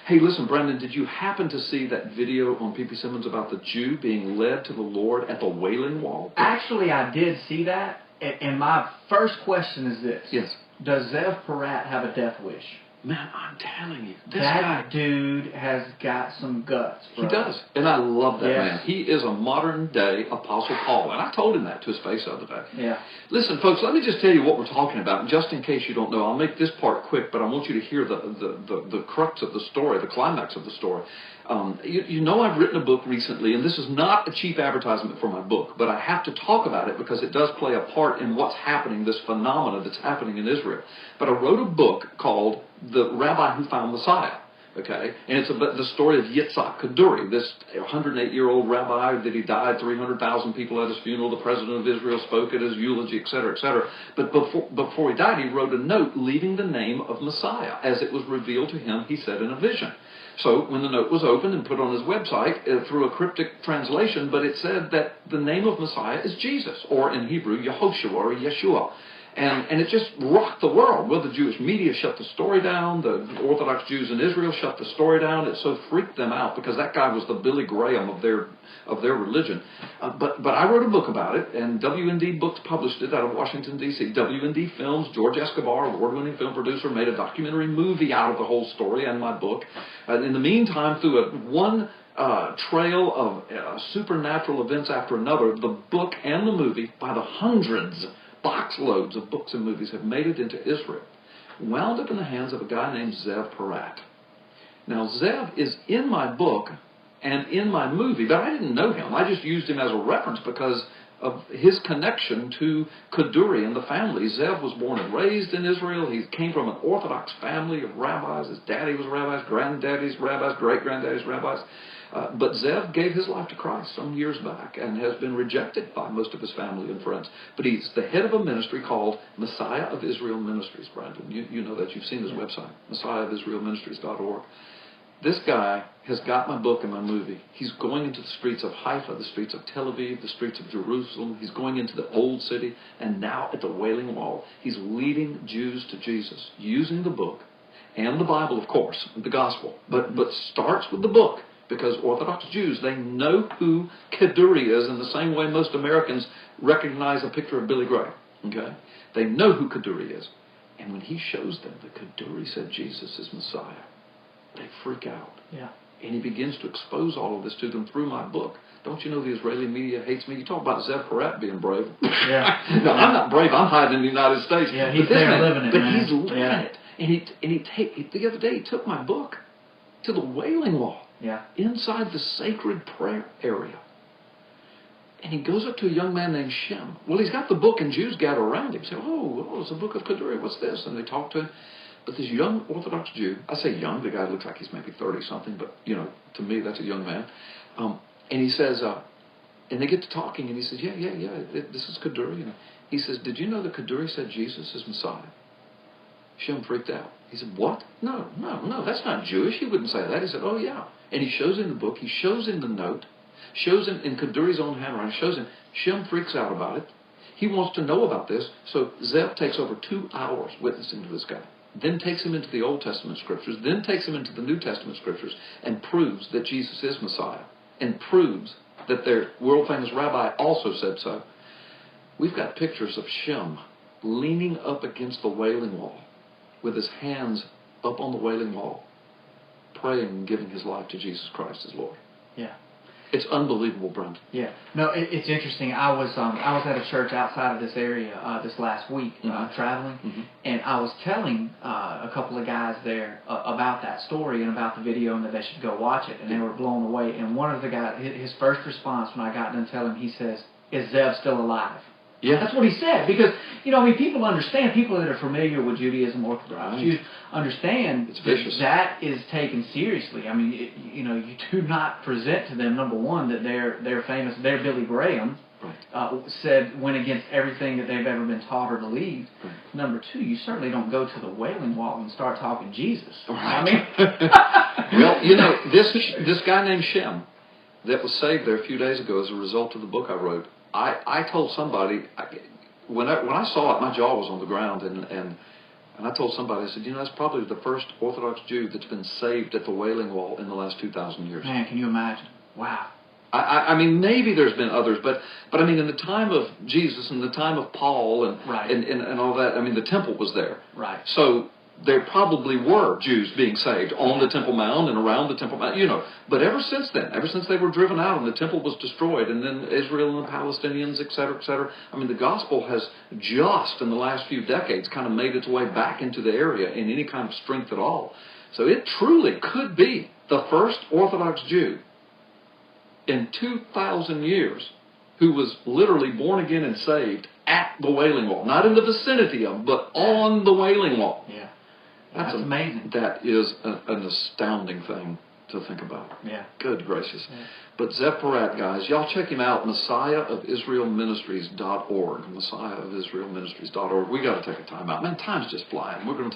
Hey, listen, Brendan, did you happen to see that video on P.P. Simmons about the Jew being led to the Lord at the Wailing Wall? Actually, I did see that, and my first question is this. Yes. Does Zev Parat have a death wish? Man, I'm telling you, that dude has got some guts, bro. He does, and I love that Yes. man. He is a modern-day Apostle Paul, and I told him that to his face the other day. Yeah. Listen, folks, let me just tell you what we're talking about, just in case you don't know. I'll make this part quick, but I want you to hear the crux of the story, the climax of the story. You know I've written a book recently, and this is not a cheap advertisement for my book, but I have to talk about it because it does play a part in what's happening, this phenomena that's happening in Israel. But I wrote a book called The Rabbi Who Found Messiah. Okay, and it's about the story of Yitzhak Kaduri, this 108-year-old rabbi that he died, 300,000 people at his funeral, the president of Israel spoke at his eulogy, etc., etc. But before he died, he wrote a note leaving the name of Messiah. As it was revealed to him, he said in a vision. So when the note was opened and put on his website through a cryptic translation, but it said that the name of Messiah is Jesus, or in Hebrew, Yehoshua or Yeshua. And it just rocked the world. Well, the Jewish media shut the story down. The Orthodox Jews in Israel shut the story down. It so freaked them out because that guy was the Billy Graham of their religion. But I wrote a book about it, and WND Books published it out of Washington, D.C. WND Films, George Escobar, award-winning film producer, made a documentary movie out of the whole story and my book. In the meantime, through one trail of supernatural events after another, the book and the movie, by the hundreds, box loads of books and movies, have made it into Israel, wound up in the hands of a guy named Zev Parat. Now, Zev is in my book and in my movie, but I didn't know him. I just used him as a reference because of his connection to Kaduri and the family. Zev was born and raised in Israel. He came from an Orthodox family of rabbis. His daddy was rabbis, granddaddy's rabbis, great-granddaddy's rabbis. But Zev gave his life to Christ some years back and has been rejected by most of his family and friends. But he's the head of a ministry called Messiah of Israel Ministries, Brandon. You know that. You've seen his website, messiahofisraelministries.org. This guy has got my book and my movie. He's going into the streets of Haifa, the streets of Tel Aviv, the streets of Jerusalem. He's going into the Old City, and now at the Wailing Wall, he's leading Jews to Jesus using the book and the Bible, of course, the gospel. But starts with the book. Because Orthodox Jews, they know who Kaduri is in the same way most Americans recognize a picture of Billy Graham. Okay? They know who Kaduri is. And when he shows them that Kaduri said Jesus is Messiah, they freak out. Yeah. And he begins to expose all of this to them through my book. Don't you know the Israeli media hates me? You talk about Zev Parat being brave. Yeah. No, I'm not brave. I'm hiding in the United States. Yeah, he's there living it, but man. he's living Yeah. it. And the other day he took my book to the Wailing Wall. Yeah. Inside the sacred prayer area. And he goes up to a young man named Shem. Well, he's got the book, and Jews gather around him. Say, oh, it's a book of Kaduri. What's this? And they talk to him. But this young Orthodox Jew, I say young, the guy looks like he's maybe 30-something, but, to me, that's a young man. And he says, and they get to talking, and he says, yeah, this is Kaduri. And he says, did you know that Kaduri said Jesus is Messiah? Shem freaked out. He said, what? No, that's not Jewish. He wouldn't say that. He said, oh, yeah. And he shows him the book. He shows him the note. Shows him in Kaduri's own handwriting. Shows him. Shem freaks out about it. He wants to know about this. So Zev takes over 2 hours witnessing to this guy. Then takes him into the Old Testament Scriptures. Then takes him into the New Testament Scriptures and proves that Jesus is Messiah. And proves that their world-famous rabbi also said so. We've got pictures of Shem leaning up against the Wailing Wall with his hands up on the Wailing Wall, praying and giving his life to Jesus Christ as Lord. Yeah. It's unbelievable, Brent. Yeah. No, it's interesting. I was at a church outside of this area this last week, traveling, and I was telling a couple of guys there about that story and about the video and that they should go watch it, and they were blown away. And one of the guys, his first response when I got done telling him, he says, "Is Zev still alive?" Yeah. That's what he said, because, people understand, people that are familiar with Judaism, Orthodox Jews, understand it's vicious. that is taken seriously. I mean, you do not present to them, number one, that they're famous, they're Billy Graham, went against everything that they've ever been taught or believed. Right. Number two, you certainly don't go to the Wailing Wall and start talking Jesus. Right. I mean, well, this guy named Shem that was saved there a few days ago as a result of the book I wrote, I told somebody, when I saw it, my jaw was on the ground, and And I told somebody, I said, that's probably the first Orthodox Jew that's been saved at the Wailing Wall in the last 2,000 years. Man, can you imagine? Wow. I mean, maybe there's been others, but I mean, in the time of Jesus and the time of Paul and all that, I mean, the temple was there. Right. So there probably were Jews being saved on the Temple Mount and around the Temple Mount, But ever since then, ever since they were driven out and the temple was destroyed, and then Israel and the Palestinians, et cetera, I mean, the gospel has just in the last few decades kind of made its way back into the area in any kind of strength at all. So it truly could be the first Orthodox Jew in 2,000 years who was literally born again and saved at the Wailing Wall. Not in the vicinity of, but on the Wailing Wall. Yeah. That's amazing. That is an astounding thing to think about. Yeah. Good gracious. Yeah. But Zev Porat, guys, y'all check him out, MessiahofIsraelMinistries.org. MessiahofIsraelMinistries.org. We got to take a time out. Man, time's just flying. We're going to take